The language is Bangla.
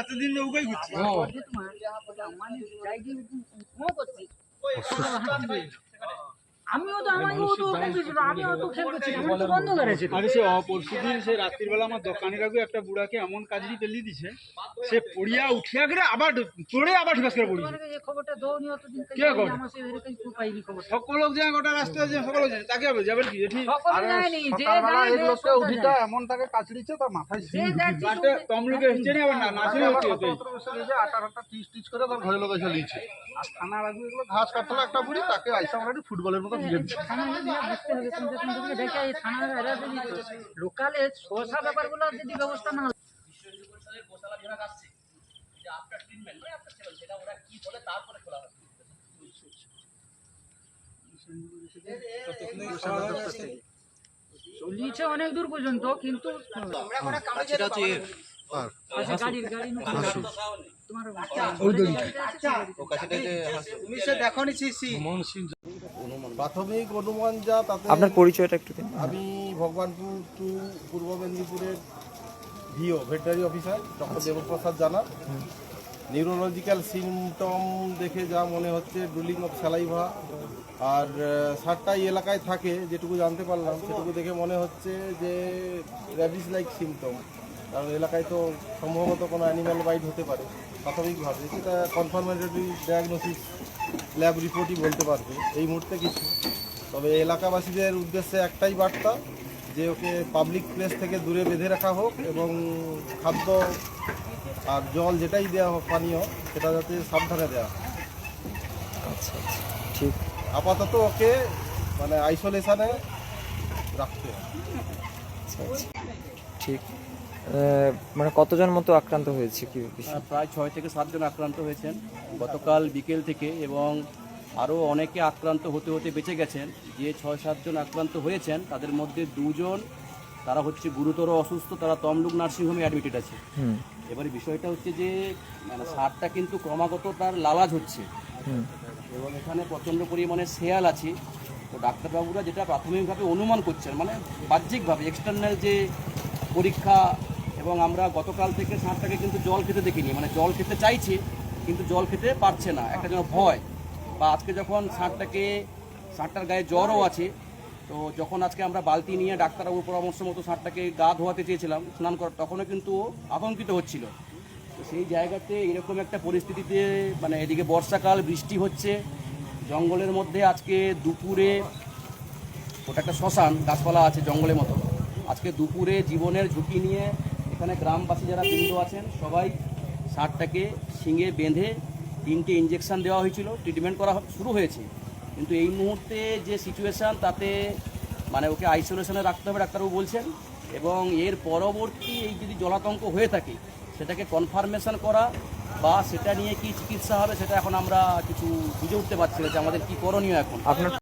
এতদিন নৌকাই ঘুরছি। আমিও তো আমিও তো খেল করছি, আমি তো বন্ধ করেছি। আরে সে পরশুদিন সে রাত্রিবেলা আমার দোকানের আগে একটা বুড়াকে এমন কাজটি পেলি দিছে, সে পড়িয়া উঠিয়া গেলে আবার পড়ে আবার ঢুকাস করে পড়ি। এই খবরটা দৌনি অতদিন কে খবর? আমার সে এরকম খুব পাইনি খবর। সকল লোক যায় গোটা রাস্তা আছে, সকল লোক যায় তাকে হবে যাবে কি এটি সকলে যায়নি, যে সকালবেলা যায় এক সে লোককে সব উঠিটা যায়। এমন তাকে কাচড়িছে তার মাথায় যে যাচ্ছে বাটে তমলুকে হচ্ছে না, আবার না নাচে হচ্ছে হচ্ছে আটা টিচ করে তার ঘরের লোক এসে লিয়েছে। আর থানার আগে এগুলো ঘাস কাটলো একটা বুড়ি, তাকে আইসা অলরেডি ফুটবলের মতো দিয়ে দিচ্ছে। বুঝতে হবে কোনটা থেকে দেখে এই থানার এরা যদি লোকালে শোষা ব্যাপারগুলো যদি ব্যবস্থা না চলিয়েছে অনেক দূর পর্যন্ত, কিন্তু গাড়ির গাড়ি প্রাথমিক অনুমান যা তাতে আপনার পরিচয়টা একটু দিন। আমি ভগবানপুর টু পূর্ব মেদিনীপুরের ভিও ভেটেরিনারি অফিসার ডক্টর দেবপ্রসাদ জানা। নিউরোলজিক্যাল সিমটম দেখে যা মনে হচ্ছে ড্রুলিং অফ স্যালাইভা, আর সারটাই এলাকায় থাকে যেটুকু জানতে পারলাম সেটুকু দেখে মনে হচ্ছে যে র্যাবিস লাইক সিমটম, কারণ এলাকায় তো সম্ভবত কোনো অ্যানিম্যাল বাইট হতে পারে প্রাথমিকভাবে, সেটা কনফার্মেটরি ডায়াগনোসিস ল্যাব রিপোর্টই বলতে পারবে এই মুহূর্তে কিছু। তবে এলাকাবাসীদের উদ্দেশ্যে একটাই বার্তা যে ওকে পাবলিক প্লেস থেকে দূরে বেঁধে রাখা হোক এবং খাদ্য আর জল যেটাই দেওয়া হোক পানীয় সেটা যাতে সাবধানে দেওয়া হয়। আচ্ছা আচ্ছা, ঠিক। আপাতত ওকে মানে আইসোলেশনে রাখতে হবে। আচ্ছা আচ্ছা, ঠিক। মানে কতজন মতো আক্রান্ত হয়েছে কি বিষয়? প্রায় 6 থেকে 7 জন আক্রান্ত হয়েছেন গতকাল বিকেল থেকে, এবং আরও অনেকে আক্রান্ত হতে হতে বেঁচে গেছেন। যে 6-7 জন আক্রান্ত হয়েছেন তাদের মধ্যে 2 জন তারা হচ্ছে গুরুতর অসুস্থ, তারা তমলুক নার্সিংহোমে অ্যাডমিটেড আছে। এবারে বিষয়টা হচ্ছে যে মানে সারটা কিন্তু ক্রমাগত তার লালাজ হচ্ছে এবং এখানে প্রচণ্ড পরিমাণে শেয়াল আছে। তো ডাক্তারবাবুরা যেটা প্রাথমিকভাবে অনুমান করছেন, মানে বাহ্যিকভাবে এক্সটার্নাল যে পরীক্ষা, এবং আমরা গতকাল থেকে ষাঁড়টাকে কিন্তু জল খেতে দেখিনি, মানে জল খেতে চাইছে কিন্তু জল খেতে পারছে না, একটা যেন ভয়। বা আজকে যখন ষাঁড়টার গায়ে জ্বরও আছে, তো যখন আজকে আমরা বালতি নিয়ে ডাক্তারবাবুর পরামর্শ মতো ষাঁড়টাকে গা ধোয়াতে চেয়েছিলাম স্নান করার, তখনও কিন্তু আতঙ্কিত হচ্ছিল। তো সেই জায়গাতে এরকম একটা পরিস্থিতিতে মানে এদিকে বর্ষাকাল, বৃষ্টি হচ্ছে, জঙ্গলের মধ্যে আজকে দুপুরে, ওটা একটা শ্মশান, গাছপালা আছে জঙ্গলের মতো, আজকে দুপুরে জীবনের ঝুঁকি নিয়ে এখানে গ্রামবাসী যারা বৃন্দ আছেন সবাই ষাঁড়টাকে শিঙে বেঁধে 3টে ইঞ্জেকশান দেওয়া হয়েছিল, ট্রিটমেন্ট করা শুরু হয়েছে। কিন্তু এই মুহূর্তে যে সিচুয়েশান তাতে মানে ওকে আইসোলেশনে রাখতে হবে ডাক্তারবাবু বলছেন, এবং এর পরবর্তী এই যদি জলাতঙ্ক হয়ে থাকে সেটাকে কনফার্মেশন করা বা সেটা নিয়ে কি চিকিৎসা হবে সেটা এখন আমরা কিছু বুঝে উঠতে পারছি না যে আমাদের কী করণীয় এখন। আপনার